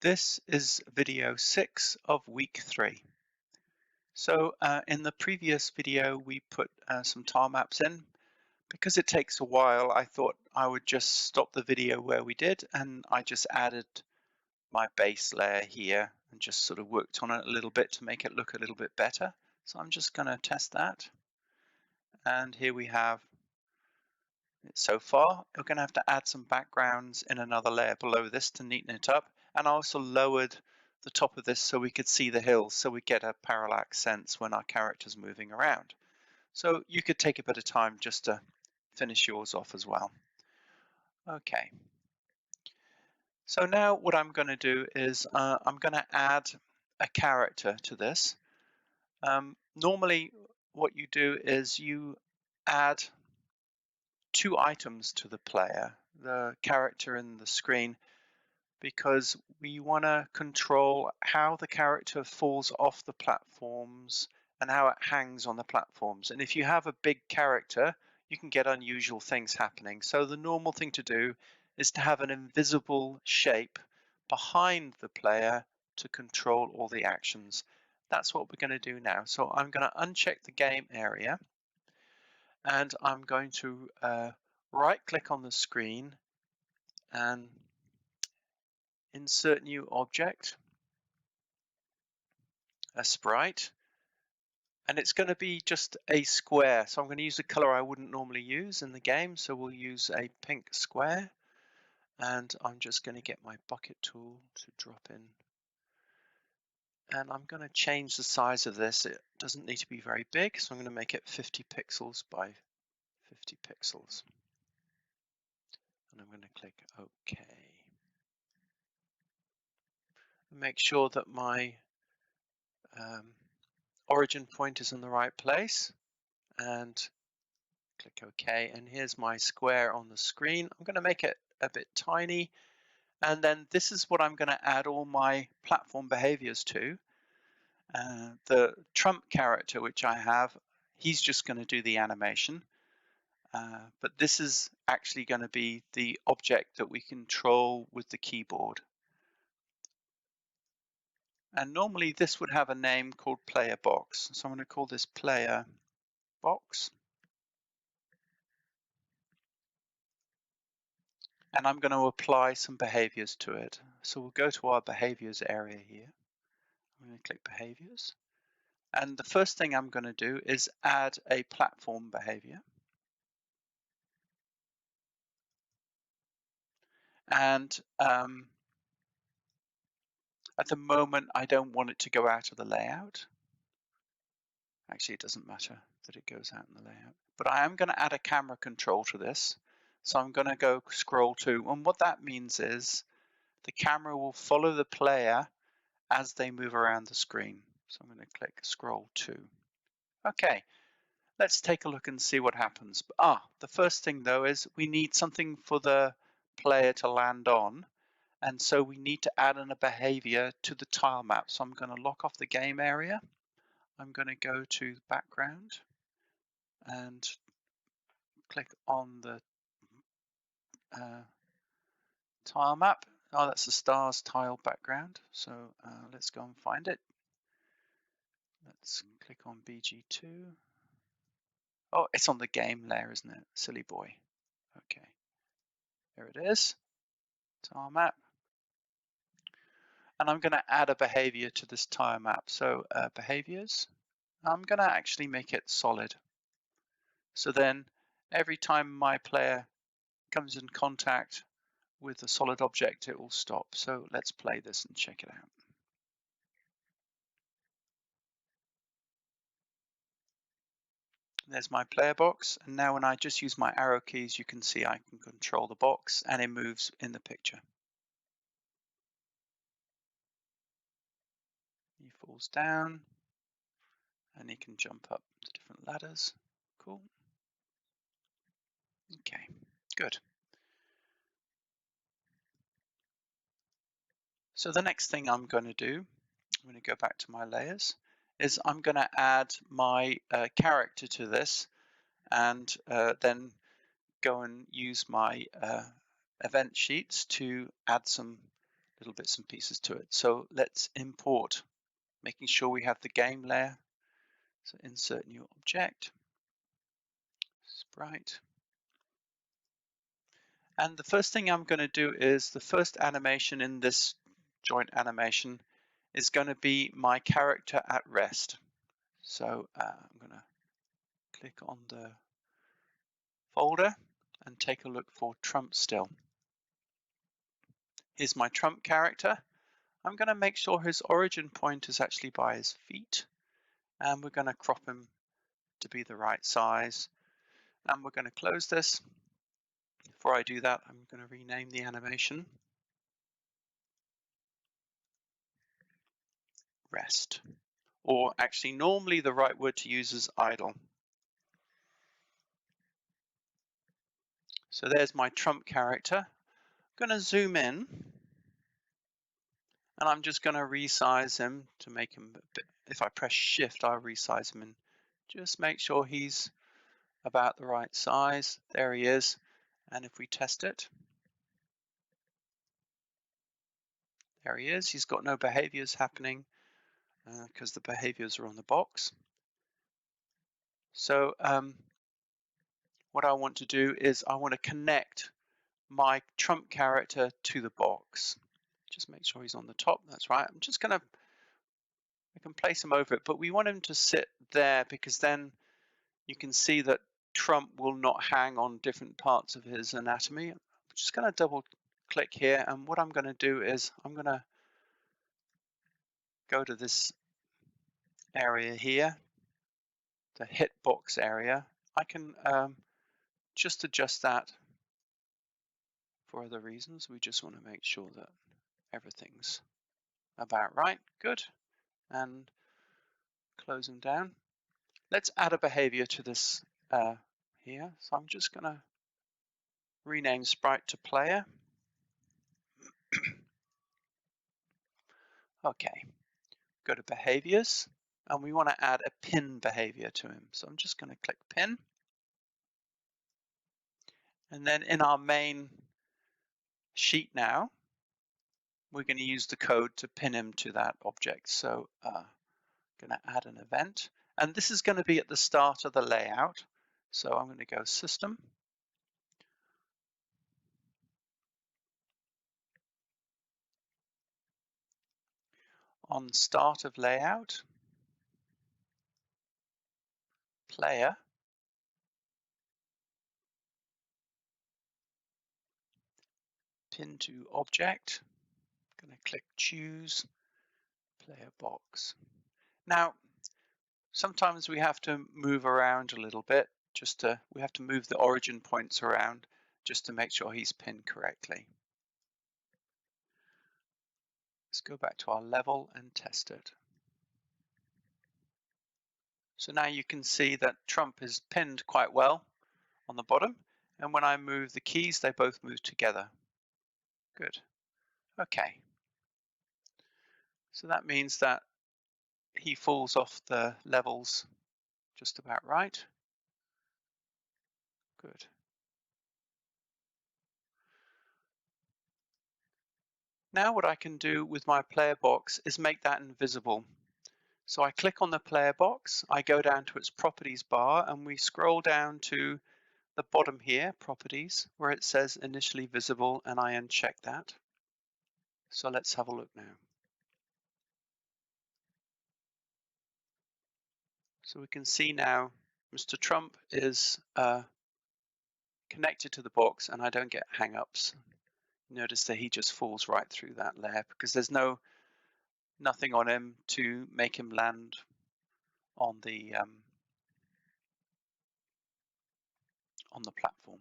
This is video 6 of week 3. So in the previous video we put some tile maps in. Because it takes a while, I thought I would just stop the video where we did, and I just added my base layer here and just sort of worked on it a little bit to make it look a little bit better. So I'm just going to test that. And here we have it so far. We're going to have to add some backgrounds in another layer below this to neaten it up. And I also lowered the top of this so we could see the hills, so we get a parallax sense when our character's moving around. So you could take a bit of time just to finish yours off as well. Okay. So now what I'm going to do is I'm going to add a character to this. Normally what you do is you add 2 items to the player, the character and the screen, because we want to control how the character falls off the platforms and how it hangs on the platforms. And if you have a big character, you can get unusual things happening. So the normal thing to do is to have an invisible shape behind the player to control all the actions. That's what we're going to do now. So I'm going to uncheck the game area, and I'm going to right click on the screen and insert new object, a sprite, and it's going to be just a square. So I'm going to use a color I wouldn't normally use in the game, so we'll use a pink square, and I'm just going to get my bucket tool to drop in, and I'm going to change the size of this. It doesn't need to be very big, so I'm going to make it 50 pixels by 50 pixels, and I'm going to click OK. Make sure that my origin point is in the right place, and click OK. And here's my square on the screen. I'm going to make it a bit tiny, and then this is what I'm going to add all my platform behaviors to. The Trump character, which I have, he's just going to do the animation, but this is actually going to be the object that we control with the keyboard. And normally this would have a name called player box. So I'm going to call this player box. And I'm going to apply some behaviors to it. So we'll go to our behaviors area here. I'm going to click behaviors. And the first thing I'm going to do is add a platform behavior. And at the moment, I don't want it to go out of the layout. Actually, it doesn't matter that it goes out in the layout. But I am going to add a camera control to this. So I'm going to go scroll to, and what that means is the camera will follow the player as they move around the screen. So I'm going to click scroll to. Okay, let's take a look and see what happens. The first thing though is we need something for the player to land on. And so we need to add in a behavior to the tile map. So I'm going to lock off the game area. I'm going to go to the background and click on the tile map. Oh, that's the stars tile background. So let's go and find it. Let's click on BG2. Oh, it's on the game layer, isn't it? Silly boy. Okay, there it is. Tile map. And I'm going to add a behavior to this tile map. So behaviors, I'm going to actually make it solid. So then every time my player comes in contact with a solid object, it will stop. So let's play this and check it out. There's my player box, and now when I just use my arrow keys, you can see I can control the box and it moves in the picture. He falls down and he can jump up the different ladders. Cool. Okay, good. So the next thing I'm going to do, I'm going to go back to my layers, is I'm going to add my character to this, and then go and use my event sheets to add some little bits and pieces to it. So let's import, making sure we have the game layer. So insert new object, sprite. And the first thing I'm going to do is the first animation in this joint animation is going to be my character at rest. So I'm going to click on the folder and take a look for Trump still. Here's my Trump character. I'm going to make sure his origin point is actually by his feet, and we're going to crop him to be the right size, and we're going to close this. Before I do that, I'm going to rename the animation rest, or actually normally the right word to use is idle. So there's my Trump character. I'm going to zoom in, and I'm just going to resize him to make him a bit, if I press shift, I'll resize him and just make sure he's about the right size. There he is. And if we test it, there he is. He's got no behaviors happening because the behaviors are on the box. So what I want to do is I want to connect my Trump character to the box. Just make sure he's on the top. That's right. I'm just going to, I can place him over it, but we want him to sit there because then you can see that Trump will not hang on different parts of his anatomy. I'm just going to double click here, and what I'm going to do is I'm going to go to this area here, the hitbox area. I can just adjust that for other reasons. We just want to make sure that everything's about right. Good. And close them down. Let's add a behavior to this here. So I'm just going to rename sprite to player. Okay, go to behaviors, and we want to add a pin behavior to him. So I'm just going to click pin. And then in our main sheet now, we're going to use the code to pin him to that object. So going to add an event, and this is going to be at the start of the layout. So I'm going to go system, on start of layout, player, pin to object. I'm going to click choose player box. Now sometimes we have to move around a little bit, we have to move the origin points around just to make sure he's pinned correctly. Let's go back to our level and test it. So now you can see that Trump is pinned quite well on the bottom, and when I move the keys, they both move together. Good. Okay. So that means that he falls off the levels just about right. Good. Now what I can do with my player box is make that invisible. So I click on the player box, I go down to its properties bar, and we scroll down to the bottom here, properties, where it says initially visible, and I uncheck that. So let's have a look now. So we can see now Mr. Trump is connected to the box, and I don't get hang-ups. Notice that he just falls right through that layer because there's nothing on him to make him land on the platform.